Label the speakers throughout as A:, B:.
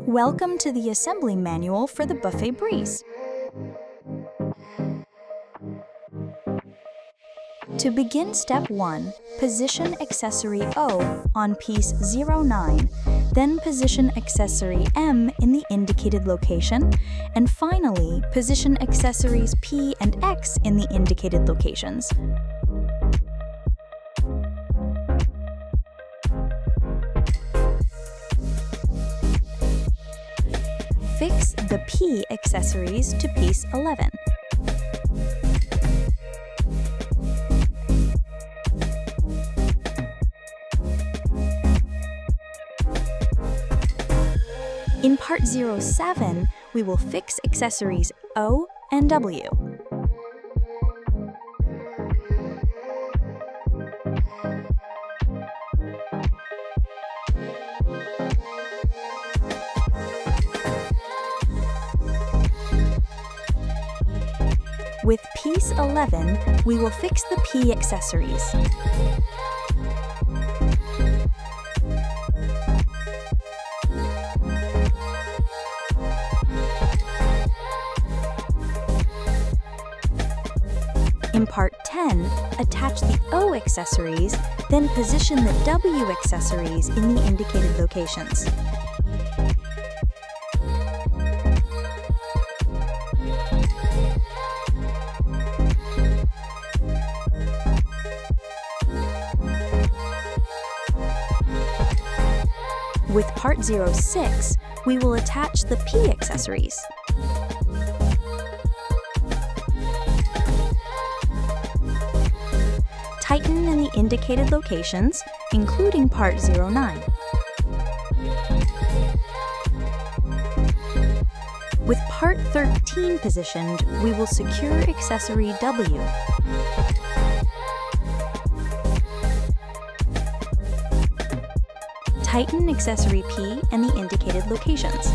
A: Welcome to the assembly manual for the buffet Brise. To begin step 1, position accessory O on piece 09, then position accessory M in the indicated location, and finally position accessories P and X in the indicated locations. Fix the P accessories to piece 11. In part 07, we will fix accessories O and W. With piece 11, we will fix the P accessories. In part 10, attach the O accessories, then position the W accessories in the indicated locations. With part 06, we will attach the P accessories. Tighten in the indicated locations, including part 09. With part 13 positioned, we will secure accessory W. Tighten accessory P and the indicated locations.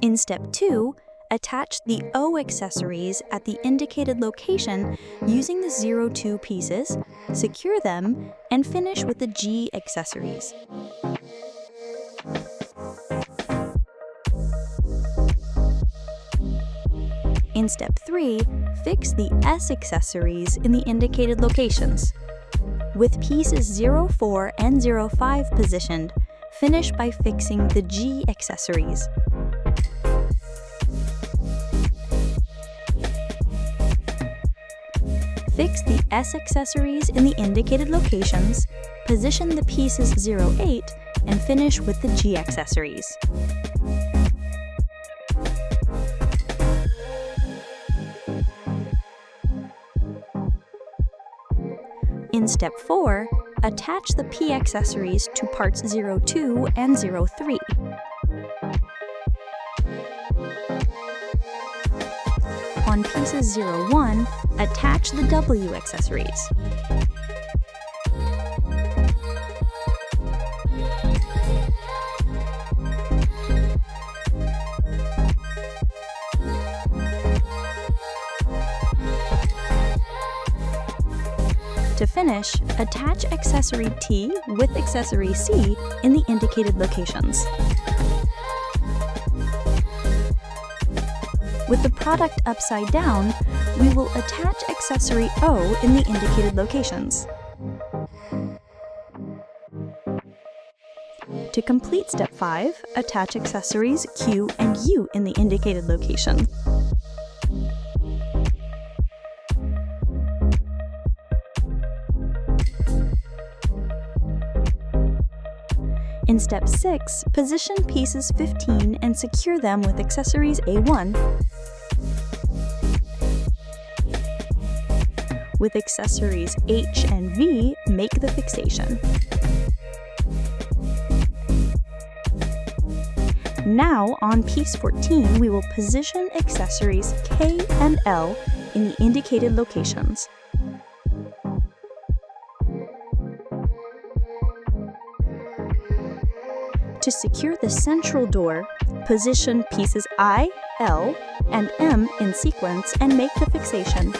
A: In step 2, attach the O accessories at the indicated location using the 02 pieces, secure them, and finish with the G accessories. In step 3, fix the S accessories in the indicated locations. With pieces 04 and 05 positioned, finish by fixing the G accessories. Fix the S accessories in the indicated locations, position the pieces 08, and finish with the G accessories. In step 4, attach the P accessories to parts 02 and 03. On pieces 01, attach the W accessories. To finish, attach accessory T with accessory C in the indicated locations. With the product upside down, we will attach accessory O in the indicated locations. To complete step 5, attach accessories Q and U in the indicated location. In step 6, position pieces 15 and secure them with accessories A1. With accessories H and V, make the fixation. Now, on piece 14, we will position accessories K and L in the indicated locations. To secure the central door, position pieces I, L, and M in sequence and make the fixation.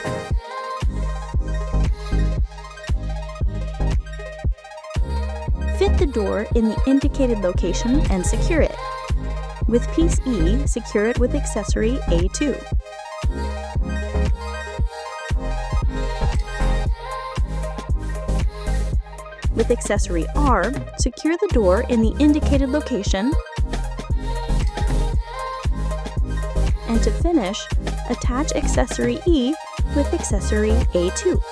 A: Fit the door in the indicated location and secure it. With piece E, secure it with accessory A2. With accessory R, secure the door in the indicated location. And to finish, attach accessory E with accessory A2.